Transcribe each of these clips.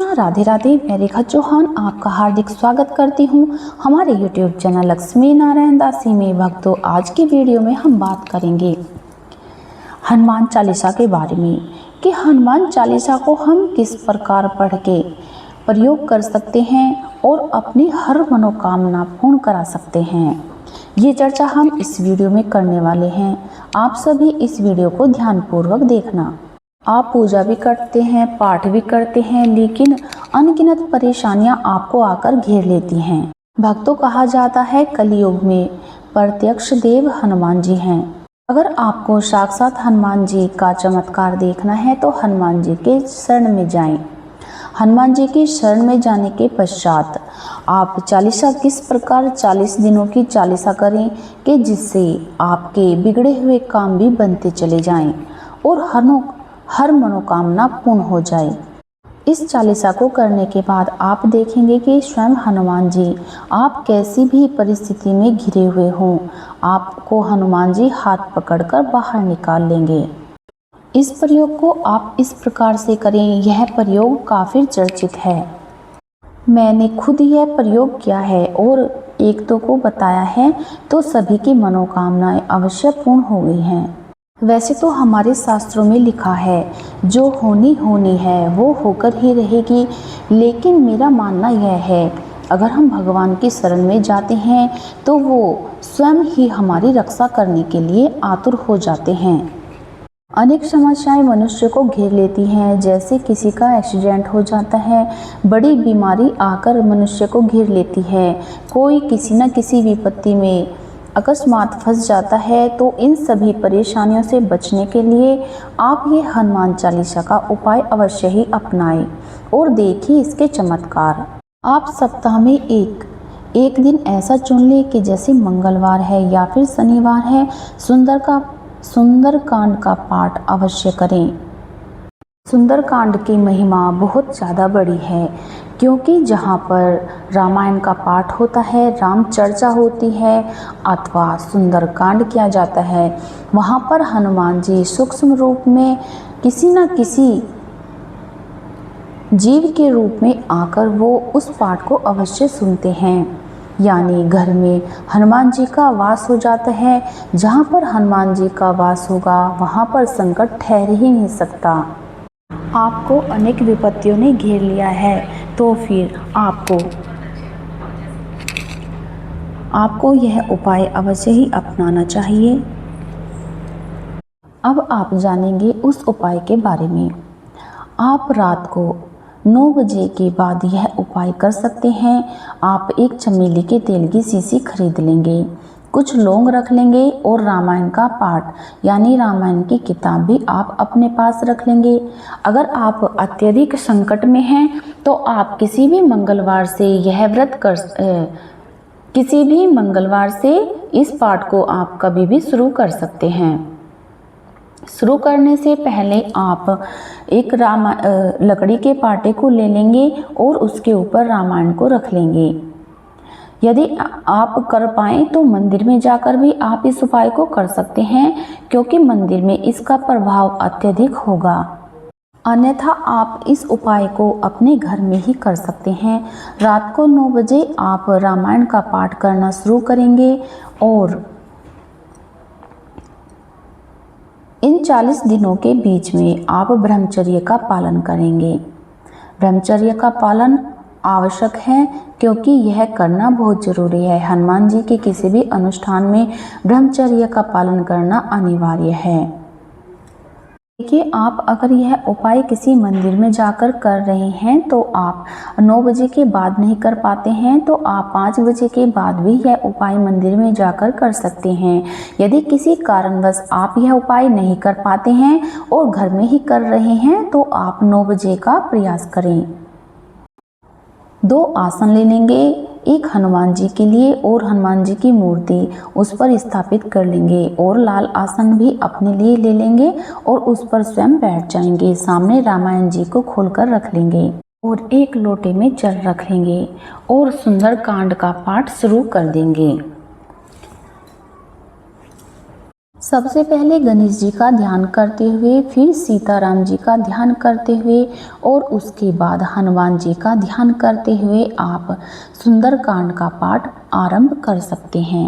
राधे राधे, मैं रेखा चौहान आपका हार्दिक स्वागत करती हूँ हमारे YouTube चैनल लक्ष्मी नारायण दासी में। भक्तों, आज की वीडियो में हम बात करेंगे हनुमान चालीसा के बारे में कि हनुमान चालीसा को हम किस प्रकार पढ़ के प्रयोग कर सकते हैं और अपनी हर मनोकामना पूर्ण करा सकते हैं। ये चर्चा हम इस वीडियो में करने वाले हैं। आप सभी इस वीडियो को ध्यानपूर्वक देखना। आप पूजा भी करते हैं, पाठ भी करते हैं, लेकिन अनगिनत परेशानियां आपको आकर घेर लेती हैं। भक्तों, कहा जाता है कलयुग में प्रत्यक्ष देव हनुमान जी हैं। अगर आपको साक्षात हनुमान जी का चमत्कार देखना है तो हनुमान जी के शरण में जाएं। हनुमान जी की शरण में जाने के पश्चात आप चालीसा किस प्रकार 40 दिनों की चालीसा करें कि जिससे आपके बिगड़े हुए काम भी बनते चले जाएं और हर मनोकामना पूर्ण हो जाए। इस चालीसा को करने के बाद आप देखेंगे कि स्वयं हनुमान जी आप कैसी भी परिस्थिति में घिरे हुए हों, आपको हनुमान जी हाथ पकड़कर बाहर निकाल लेंगे। इस प्रयोग को आप इस प्रकार से करें। यह प्रयोग काफी चर्चित है। मैंने खुद यह प्रयोग किया है और एक दो को बताया है तो सभी की मनोकामनाएं अवश्य पूर्ण हो गई हैं। वैसे तो हमारे शास्त्रों में लिखा है जो होनी है वो होकर ही रहेगी, लेकिन मेरा मानना यह है अगर हम भगवान की शरण में जाते हैं तो वो स्वयं ही हमारी रक्षा करने के लिए आतुर हो जाते हैं। अनेक समस्याएं मनुष्य को घेर लेती हैं, जैसे किसी का एक्सीडेंट हो जाता है, बड़ी बीमारी आकर मनुष्य को घेर लेती है, कोई किसी न किसी विपत्ति में अकस्मात फंस जाता है। तो इन सभी परेशानियों से बचने के लिए आप ये हनुमान चालीसा का उपाय अवश्य ही अपनाएं और देखिए इसके चमत्कार। आप सप्ताह में एक दिन ऐसा चुन लें कि जैसे मंगलवार है या फिर शनिवार है, सुंदरकांड का पाठ अवश्य करें। सुंदरकांड की महिमा बहुत ज़्यादा बड़ी है, क्योंकि जहाँ पर रामायण का पाठ होता है, राम चर्चा होती है अथवा सुंदरकांड किया जाता है, वहाँ पर हनुमान जी सूक्ष्म रूप में किसी न किसी जीव के रूप में आकर वो उस पाठ को अवश्य सुनते हैं। यानी घर में हनुमान जी का वास हो जाता है। जहाँ पर हनुमान जी का वास होगा वहाँ पर संकट ठहर ही नहीं सकता। आपको अनेक विपत्तियों ने घेर लिया है तो फिर आपको यह उपाय अवश्य ही अपनाना चाहिए। अब आप जानेंगे उस उपाय के बारे में। आप रात को 9 बजे के बाद यह उपाय कर सकते हैं। आप एक चमेली के तेल की शीशी खरीद लेंगे, कुछ लौंग रख लेंगे और रामायण का पाठ यानी रामायण की किताब भी आप अपने पास रख लेंगे। अगर आप अत्यधिक संकट में हैं तो आप किसी भी मंगलवार से इस पाठ को आप कभी भी शुरू कर सकते हैं। शुरू करने से पहले आप एक लकड़ी के पाटे को ले लेंगे और उसके ऊपर रामायण को रख लेंगे। यदि आप कर पाएँ तो मंदिर में जाकर भी आप इस उपाय को कर सकते हैं, क्योंकि मंदिर में इसका प्रभाव अत्यधिक होगा। अन्यथा आप इस उपाय को अपने घर में ही कर सकते हैं। रात को 9 बजे आप रामायण का पाठ करना शुरू करेंगे और इन 40 दिनों के बीच में आप ब्रह्मचर्य का पालन करेंगे। ब्रह्मचर्य का पालन आवश्यक है, क्योंकि यह करना बहुत जरूरी है। हनुमान जी के किसी भी अनुष्ठान में ब्रह्मचर्य का पालन करना अनिवार्य है। देखिए, आप अगर यह उपाय किसी मंदिर में जाकर कर रहे हैं तो आप 9 बजे के बाद नहीं कर पाते हैं तो आप 5 बजे के बाद भी यह उपाय मंदिर में जाकर कर सकते हैं। यदि किसी कारणवश आप यह उपाय नहीं कर पाते हैं और घर में ही कर रहे हैं तो आप 9 बजे का प्रयास करें। 2 आसन ले लेंगे, एक हनुमान जी के लिए और हनुमान जी की मूर्ति उस पर स्थापित कर लेंगे और लाल आसन भी अपने लिए ले लेंगे और उस पर स्वयं बैठ जाएंगे। सामने रामायण जी को खोलकर रख लेंगे और एक लोटे में जल रख लेंगे और सुंदरकांड का पाठ शुरू कर देंगे। सबसे पहले गणेश जी का ध्यान करते हुए, फिर सीताराम जी का ध्यान करते हुए और उसके बाद हनुमान जी का ध्यान करते हुए आप सुंदरकांड का पाठ आरंभ कर सकते हैं।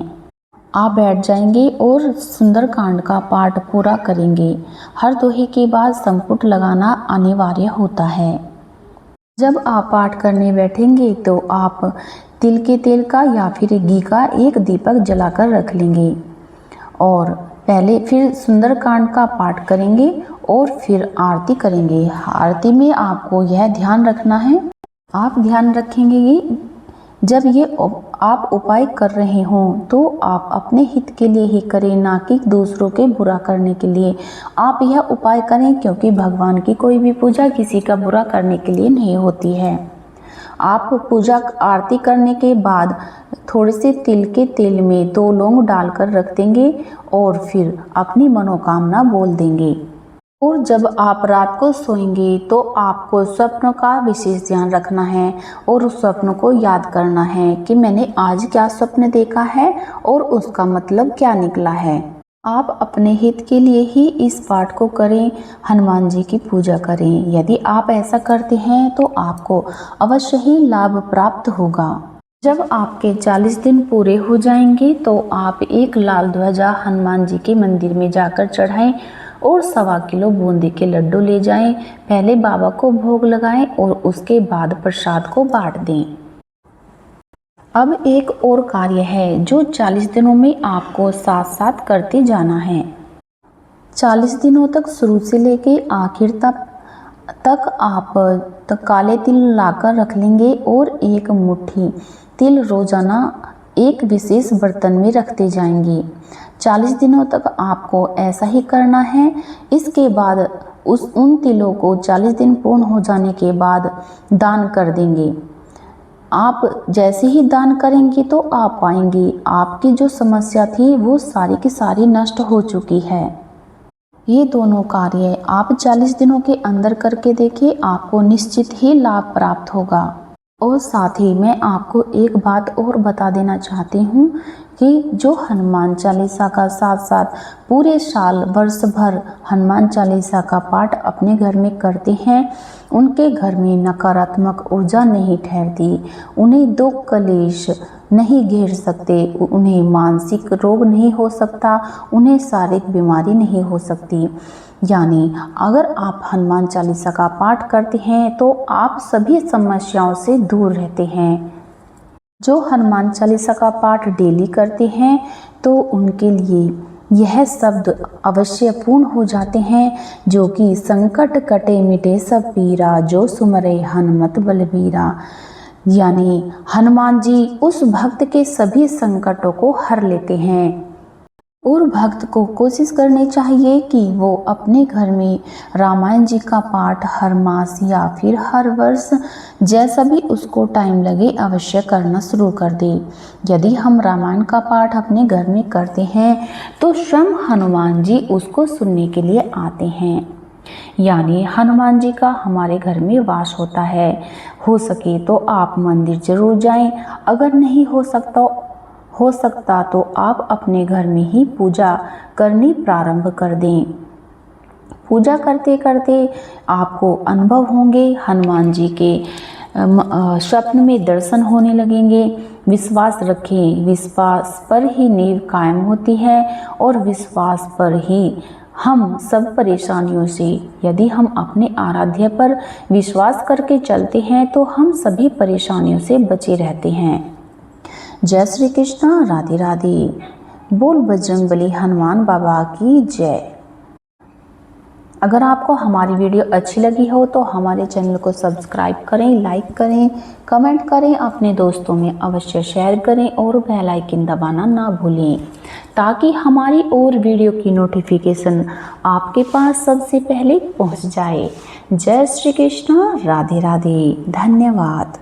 आप बैठ जाएंगे और सुंदरकांड का पाठ पूरा करेंगे। हर दोहे के बाद संपुट लगाना अनिवार्य होता है। जब आप पाठ करने बैठेंगे तो आप तिल के तेल का या फिर घी का एक दीपक जलाकर रख लेंगे और पहले फिर सुंदरकांड का पाठ करेंगे और फिर आरती करेंगे। आरती में आपको यह ध्यान रखना है, आप ध्यान रखेंगे कि जब ये आप उपाय कर रहे हों तो आप अपने हित के लिए ही करें, ना कि दूसरों के बुरा करने के लिए आप यह उपाय करें, क्योंकि भगवान की कोई भी पूजा किसी का बुरा करने के लिए नहीं होती है। आप पूजा आरती करने के बाद थोड़े से तिल के तेल में 2 लौंग डालकर रख देंगे और फिर अपनी मनोकामना बोल देंगे। और जब आप रात को सोएंगे तो आपको स्वप्न का विशेष ध्यान रखना है और उस स्वप्न को याद करना है कि मैंने आज क्या स्वप्न देखा है और उसका मतलब क्या निकला है। आप अपने हित के लिए ही इस पाठ को करें, हनुमान जी की पूजा करें। यदि आप ऐसा करते हैं तो आपको अवश्य ही लाभ प्राप्त होगा। जब आपके 40 दिन पूरे हो जाएंगे तो आप एक लाल ध्वजा हनुमान जी के मंदिर में जाकर चढ़ाएं और 1.25 किलो बूंदी के लड्डू ले जाएं। पहले बाबा को भोग लगाएं और उसके बाद प्रसाद को बांट दें। अब एक और कार्य है जो 40 दिनों में आपको साथ साथ करते जाना है। 40 दिनों तक शुरू से लेके आखिर तक आप काले तिल लाकर रख लेंगे और एक मुट्ठी तिल रोजाना एक विशेष बर्तन में रखते जाएंगे। 40 दिनों तक आपको ऐसा ही करना है। इसके बाद उन तिलों को 40 दिन पूर्ण हो जाने के बाद दान कर देंगे। आप जैसे ही दान करेंगे तो आप पाएंगे आपकी जो समस्या थी वो सारी की सारी नष्ट हो चुकी है। ये दोनों कार्य आप 40 दिनों के अंदर करके देखिए, आपको निश्चित ही लाभ प्राप्त होगा। और साथ ही मैं आपको एक बात और बता देना चाहती हूँ कि जो हनुमान चालीसा का साथ साथ पूरे साल वर्ष भर हनुमान चालीसा का पाठ अपने घर में करते हैं, उनके घर में नकारात्मक ऊर्जा नहीं ठहरती, उन्हें दुख कलेश नहीं घेर सकते, उन्हें मानसिक रोग नहीं हो सकता, उन्हें शारीरिक बीमारी नहीं हो सकती। यानी अगर आप हनुमान चालीसा का पाठ करते हैं तो आप सभी समस्याओं से दूर रहते हैं। जो हनुमान चालीसा का पाठ डेली करते हैं तो उनके लिए यह शब्द अवश्य पूर्ण हो जाते हैं, जो कि संकट कटे मिटे सब पीरा, जो सुमरे हनुमत बलबीरा। यानी हनुमान जी उस भक्त के सभी संकटों को हर लेते हैं। और भक्त को कोशिश करनी चाहिए कि वो अपने घर में रामायण जी का पाठ हर मास या फिर हर वर्ष जैसा भी उसको टाइम लगे अवश्य करना शुरू कर दे। यदि हम रामायण का पाठ अपने घर में करते हैं तो स्वयं हनुमान जी उसको सुनने के लिए आते हैं। यानी हनुमान जी का हमारे घर में वास होता है। हो सके तो आप मंदिर जरूर जाएं, अगर नहीं हो सकता तो आप अपने घर में ही पूजा करनी प्रारंभ कर दें। पूजा करते करते आपको अनुभव होंगे, हनुमान जी के स्वप्न में दर्शन होने लगेंगे। विश्वास रखें, विश्वास पर ही नींव कायम होती है और विश्वास पर ही हम सब परेशानियों से, यदि हम अपने आराध्य पर विश्वास करके चलते हैं तो हम सभी परेशानियों से बचे रहते हैं। जय श्री कृष्ण, राधे राधे। बोल बजरंगबली हनुमान बाबा की जय। अगर आपको हमारी वीडियो अच्छी लगी हो तो हमारे चैनल को सब्सक्राइब करें, लाइक करें, कमेंट करें, अपने दोस्तों में अवश्य शेयर करें और बेल आइकन दबाना ना भूलें, ताकि हमारी और वीडियो की नोटिफिकेशन आपके पास सबसे पहले पहुंच जाए। जय श्री कृष्ण, राधे राधे। धन्यवाद।